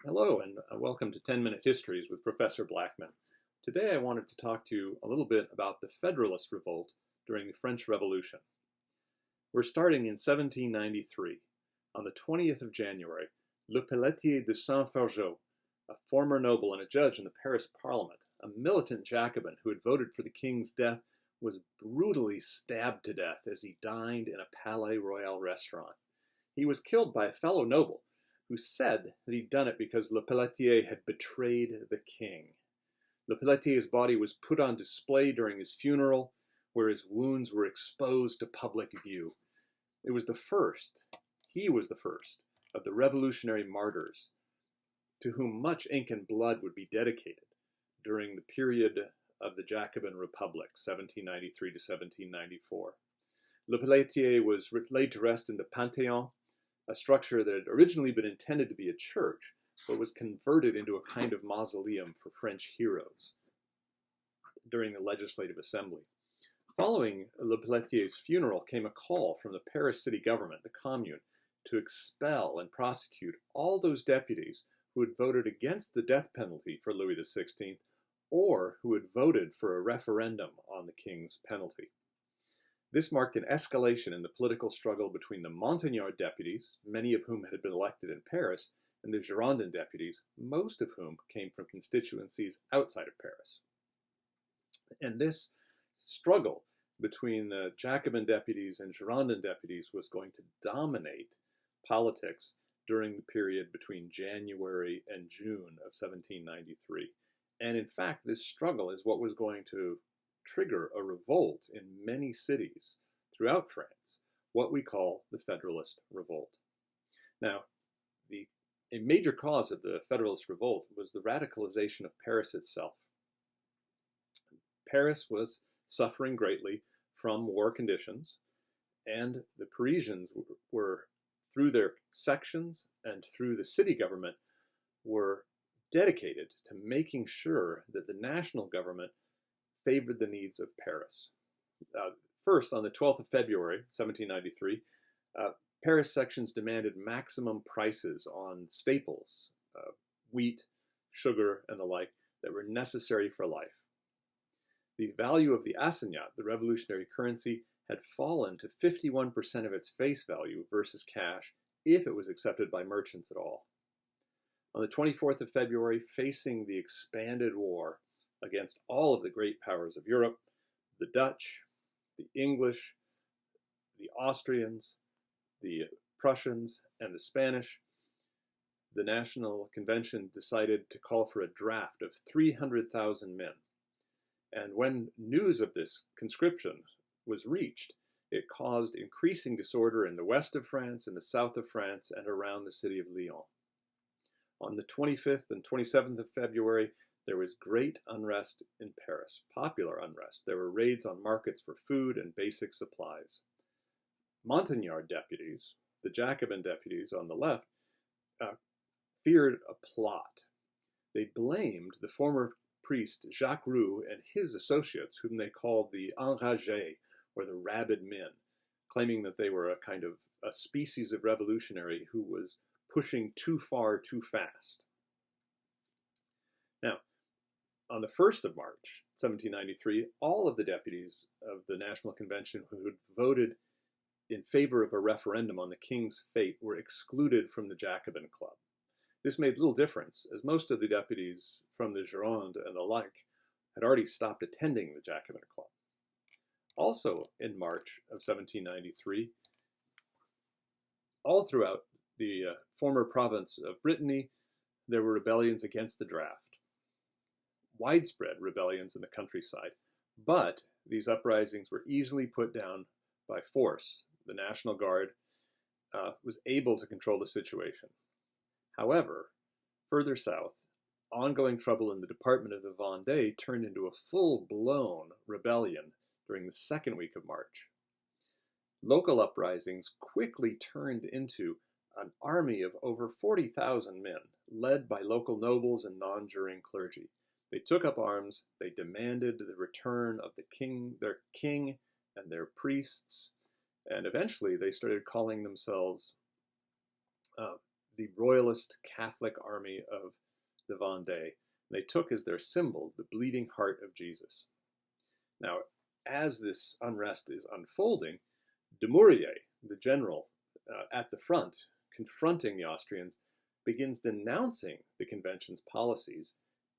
Hello and welcome to 10-Minute Histories with Professor Blackman. Today I wanted to talk to you a little bit about the Federalist Revolt during the French Revolution. We're starting in 1793. On the 20th of January, Le Pelletier de Saint-Fargeau, a former noble and a judge in the Paris Parliament, a militant Jacobin who had voted for the king's death, was brutally stabbed to death as he dined in a Palais Royal restaurant. He was killed by a fellow noble who said that he'd done it because Le Pelletier had betrayed the king. Le Pelletier's body was put on display during his funeral, where his wounds were exposed to public view. He was the first of the revolutionary martyrs to whom much ink and blood would be dedicated during the period of the Jacobin Republic, 1793 to 1794. Le Pelletier was laid to rest in the Panthéon, a structure that had originally been intended to be a church, but was converted into a kind of mausoleum for French heroes during the Legislative Assembly. Following Le Pelletier's funeral came a call from the Paris city government, the Commune, to expel and prosecute all those deputies who had voted against the death penalty for Louis XVI or who had voted for a referendum on the king's penalty. This marked an escalation in the political struggle between the Montaner Deputies, many of whom had been elected in Paris, and the Girondin Deputies, most of whom came from constituencies outside of Paris. And this struggle between the Jacobin deputies and Girondin deputies was going to dominate politics during the period between January and June of 1793. And in fact, this struggle is what was going to trigger a revolt in many cities throughout France, what we call the Federalist Revolt. Now, a major cause of the Federalist Revolt was the radicalization of Paris itself. Paris was suffering greatly from war conditions, and the Parisians were, through their sections and through the city government, were dedicated to making sure that the national government favored the needs of Paris. First, on the 12th of February, 1793, Paris sections demanded maximum prices on staples, wheat, sugar, and the like, that were necessary for life. The value of the assignat, the revolutionary currency, had fallen to 51% of its face value versus cash if it was accepted by merchants at all. On the 24th of February, facing the expanded war against all of the great powers of Europe, the Dutch, the English, the Austrians, the Prussians, and the Spanish, the National Convention decided to call for a draft of 300,000 men. And when news of this conscription was reached, it caused increasing disorder in the west of France, in the south of France, and around the city of Lyon. On the 25th and 27th of February, there was great unrest in Paris, popular unrest. There were raids on markets for food and basic supplies. Montaner deputies, the Jacobin deputies on the left, feared a plot. They blamed the former priest Jacques Roux and his associates, whom they called the Enragés, or the rabid men, claiming that they were a species of revolutionary who was pushing too far too fast. Now, on the 1st of March, 1793, all of the deputies of the National Convention who had voted in favor of a referendum on the king's fate were excluded from the Jacobin Club. This made little difference, as most of the deputies from the Gironde and the like had already stopped attending the Jacobin Club. Also in March of 1793, all throughout the former province of Brittany, there were rebellions against the draft. Widespread rebellions in the countryside, but these uprisings were easily put down by force. The National Guard was able to control the situation. However, further south, ongoing trouble in the department of the Vendée turned into a full-blown rebellion during the second week of March. Local uprisings quickly turned into an army of over 40,000 men, led by local nobles and non-juring clergy. They took up arms, they demanded the return of their king and their priests, and eventually they started calling themselves the royalist Catholic army of the Vendée. They took as their symbol the bleeding heart of Jesus. Now, as this unrest is unfolding, Dumouriez, the general at the front, confronting the Austrians, begins denouncing the convention's policies,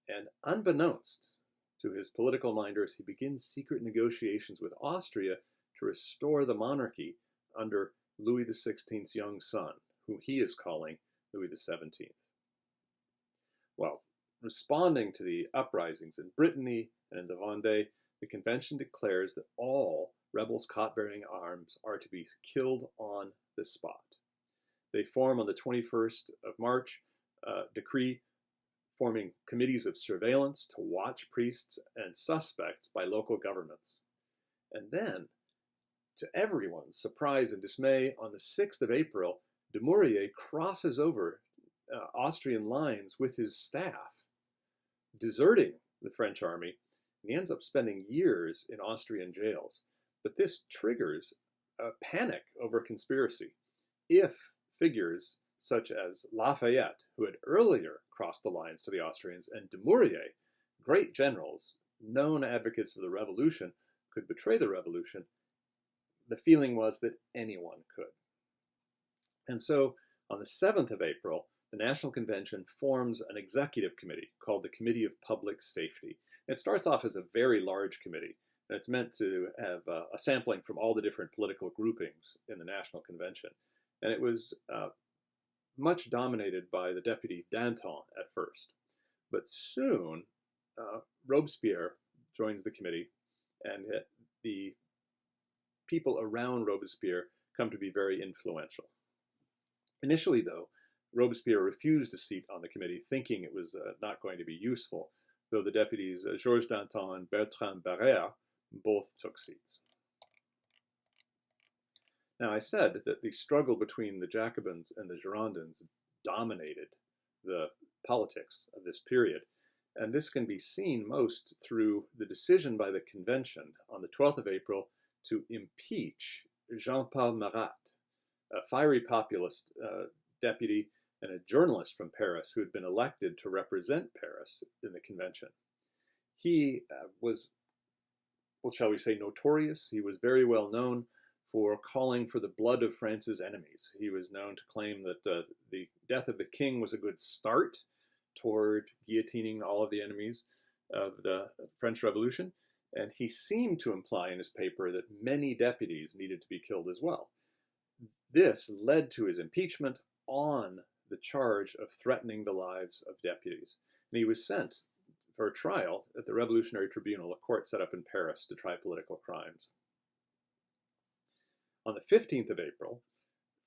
and unbeknownst to his political minders, he begins secret negotiations with Austria to restore the monarchy under Louis XVI's young son, whom he is calling Louis XVII. Well, responding to the uprisings in Brittany and in the Vendée, the convention declares that all rebels caught bearing arms are to be killed on the spot. They form on the 21st of March a decree forming committees of surveillance to watch priests and suspects by local governments. And then, to everyone's surprise and dismay, on the 6th of April, Dumouriez crosses over Austrian lines with his staff, deserting the French army, and he ends up spending years in Austrian jails. But this triggers a panic over conspiracy. If figures such as Lafayette, who had earlier crossed the lines to the Austrians, and Dumouriez, great generals, known advocates of the revolution, could betray the revolution, the feeling was that anyone could. And so, on the 7th of April, the National Convention forms an executive committee called the Committee of Public Safety. It starts off as a very large committee, and it's meant to have a sampling from all the different political groupings in the National Convention. And it was much dominated by the deputy Danton at first. But soon, Robespierre joins the committee, and the people around Robespierre come to be very influential. Initially, though, Robespierre refused a seat on the committee, thinking it was not going to be useful, though the deputies Georges Danton and Bertrand Barrère both took seats. Now, I said that the struggle between the Jacobins and the Girondins dominated the politics of this period, and this can be seen most through the decision by the convention on the 12th of April to impeach Jean-Paul Marat, a fiery populist deputy and a journalist from Paris who had been elected to represent Paris in the convention. He was, well, shall we say, notorious. He was very well known for calling for the blood of France's enemies. He was known to claim that the death of the king was a good start toward guillotining all of the enemies of the French Revolution, and he seemed to imply in his paper that many deputies needed to be killed as well. This led to his impeachment on the charge of threatening the lives of deputies, and he was sent for a trial at the Revolutionary Tribunal, a court set up in Paris to try political crimes. On the 15th of April,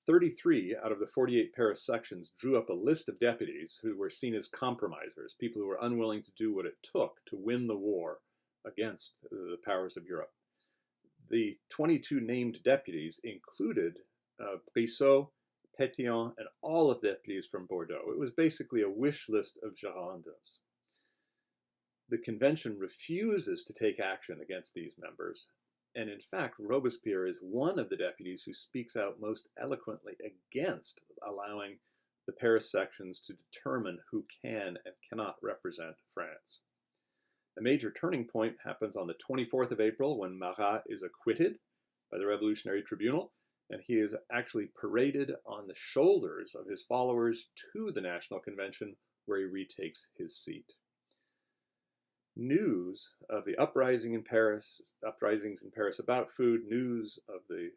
33 out of the 48 Paris sections drew up a list of deputies who were seen as compromisers, people who were unwilling to do what it took to win the war against the powers of Europe. The 22 named deputies included Brissot, Pétion, and all of the deputies from Bordeaux. It was basically a wish list of Girondins. The convention refuses to take action against these members, and in fact, Robespierre is one of the deputies who speaks out most eloquently against allowing the Paris sections to determine who can and cannot represent France. A major turning point happens on the 24th of April when Marat is acquitted by the Revolutionary Tribunal, and he is actually paraded on the shoulders of his followers to the National Convention, where he retakes his seat. News of the uprisings in Paris about food, news of the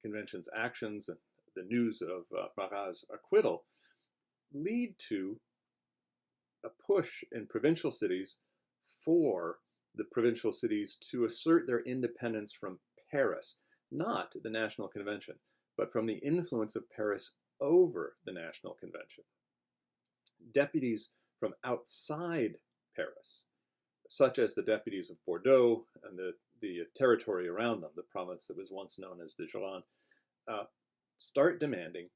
convention's actions, and the news of Marat's acquittal lead to a push in provincial cities for the provincial cities to assert their independence from Paris, not the National Convention, but from the influence of Paris over the National Convention. Deputies from outside Paris, such as the deputies of Bordeaux and the territory around them, the province that was once known as the Gironde, start demanding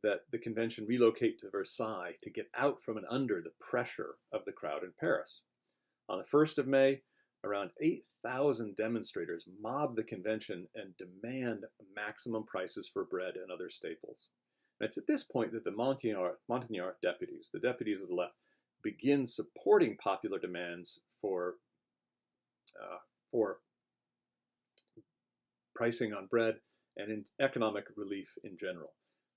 that the convention relocate to Versailles to get out from and under the pressure of the crowd in Paris. On the 1st of May, around 8,000 demonstrators mob the convention and demand maximum prices for bread and other staples. And it's at this point that the Montaner Deputies, the deputies of the left, begin supporting popular demands for pricing on bread and in economic relief in general.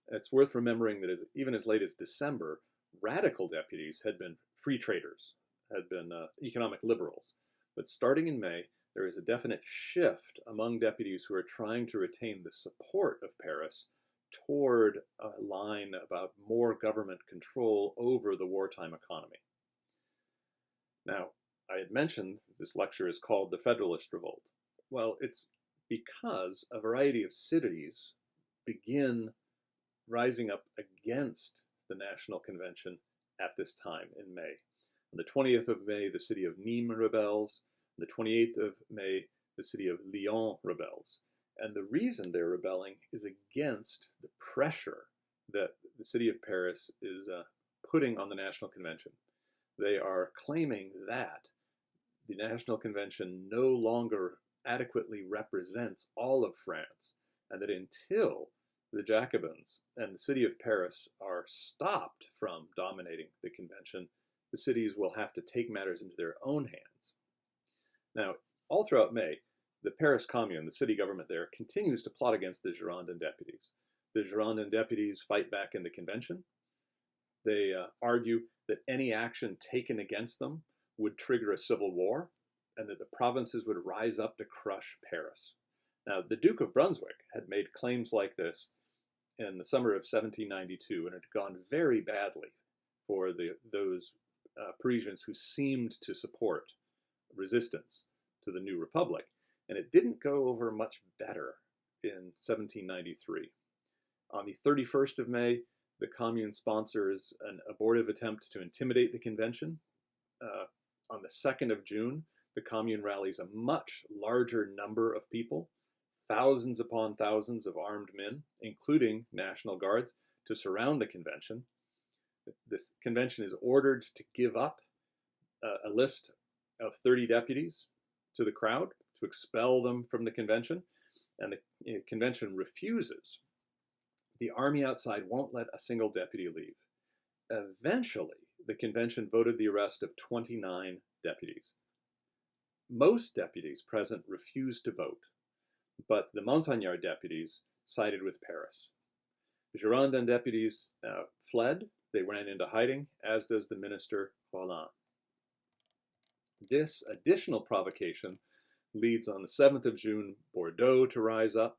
It's worth remembering that even as late as December, radical deputies had been free traders, had been economic liberals. But starting in May, there is a definite shift among deputies who are trying to retain the support of Paris toward a line about more government control over the wartime economy. Now, I had mentioned this lecture is called the Federalist Revolt. Well, it's because a variety of cities begin rising up against the National Convention at this time in May. On the 20th of May, the city of Nîmes rebels. On the 28th of May, the city of Lyon rebels. And the reason they're rebelling is against the pressure that the city of Paris is putting on the National Convention. They are claiming that the National Convention no longer adequately represents all of France, and that until the Jacobins and the city of Paris are stopped from dominating the convention, the cities will have to take matters into their own hands. Now, all throughout May, the Paris Commune, the city government there, continues to plot against the Girondin deputies. The Girondin deputies fight back in the convention. They argue that any action taken against them would trigger a civil war, and that the provinces would rise up to crush Paris. Now, the Duke of Brunswick had made claims like this in the summer of 1792, and it had gone very badly for those Parisians who seemed to support resistance to the new republic. And it didn't go over much better in 1793. On the 31st of May, the Commune sponsors an abortive attempt to intimidate the convention. On the 2nd of June, the Commune rallies a much larger number of people, thousands upon thousands of armed men, including National Guards, to surround the convention. This convention is ordered to give up a list of 30 deputies to the crowd, to expel them from the convention, and the convention refuses. The army outside won't let a single deputy leave. Eventually, the convention voted the arrest of 29 deputies. Most deputies present refused to vote, but the Montaner deputies sided with Paris. The Girondin deputies fled. They ran into hiding, as does the minister Roland. This additional provocation leads on the 7th of June Bordeaux to rise up.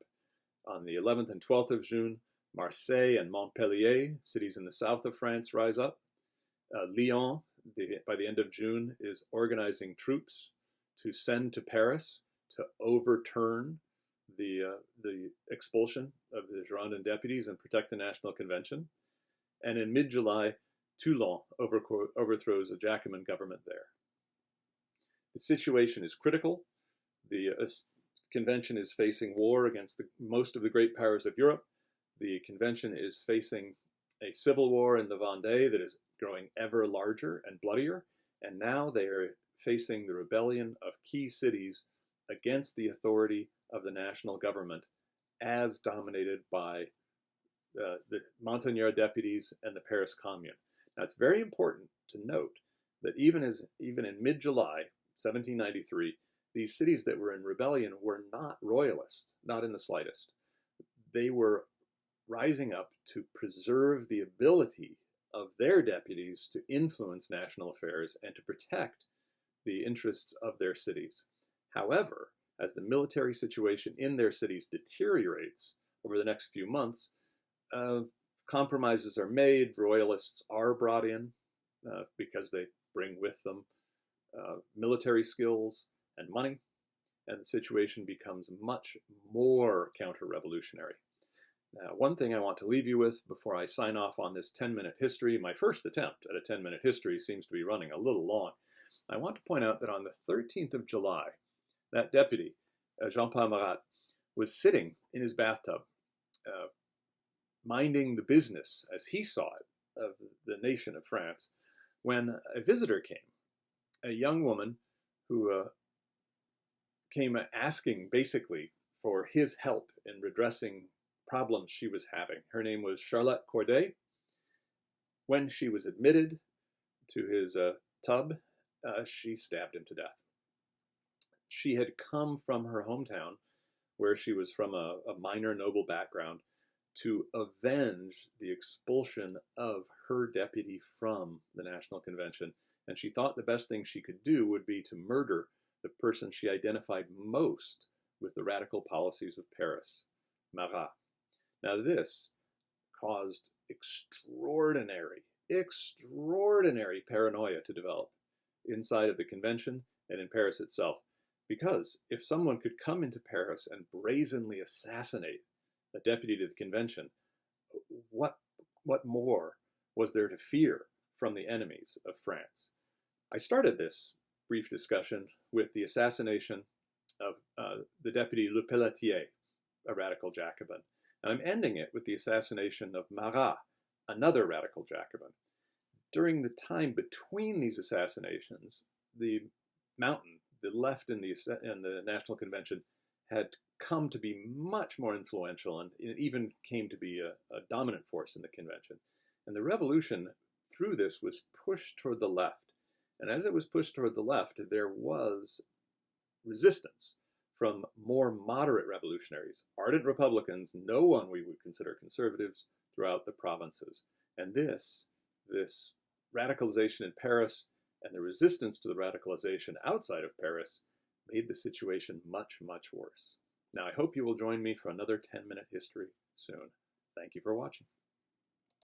On the 11th and 12th of June, Marseille and Montpellier, cities in the south of France, rise up. Lyon, by the end of June, is organizing troops to send to Paris to overturn the expulsion of the Girondin deputies and protect the National Convention. And in mid-July, Toulon overthrows a Jacobin government there. The situation is critical. The convention is facing war against most of the great powers of Europe. The convention is facing a civil war in the Vendée that is growing ever larger and bloodier. And now they are facing the rebellion of key cities against the authority of the national government, as dominated by the Montaner deputies and the Paris Commune. Now, it's very important to note that even in mid-July 1793, these cities that were in rebellion were not royalists, not in the slightest. They were rising up to preserve the ability of their deputies to influence national affairs and to protect the interests of their cities. However, as the military situation in their cities deteriorates over the next few months, compromises are made, royalists are brought in because they bring with them military skills and money, and the situation becomes much more counter-revolutionary. Now, one thing I want to leave you with before I sign off on this 10-minute history, my first attempt at a 10-minute history seems to be running a little long. I want to point out that on the 13th of July, that deputy, Jean-Paul Marat, was sitting in his bathtub, minding the business, as he saw it, of the nation of France, when a visitor came, a young woman who came asking basically for his help in redressing problems she was having. Her name was Charlotte Corday. When she was admitted to his tub, she stabbed him to death. She had come from her hometown, where she was from a minor noble background, to avenge the expulsion of her deputy from the National Convention. And she thought the best thing she could do would be to murder the person she identified most with the radical policies of Paris, Marat. Now this caused extraordinary paranoia to develop inside of the convention and in Paris itself. Because if someone could come into Paris and brazenly assassinate a deputy to the convention, what more was there to fear from the enemies of France? I started this brief discussion with the assassination of the deputy Le Pelletier, a radical Jacobin. And I'm ending it with the assassination of Marat, another radical Jacobin. During the time between these assassinations, the Mountain, the left in the National Convention, had come to be much more influential, and it even came to be a dominant force in the convention. And the revolution through this was pushed toward the left. And as it was pushed toward the left, there was resistance from more moderate revolutionaries, ardent Republicans, no one we would consider conservatives, throughout the provinces. And this radicalization in Paris and the resistance to the radicalization outside of Paris made the situation much, much worse. Now, I hope you will join me for another 10-minute history soon. Thank you for watching.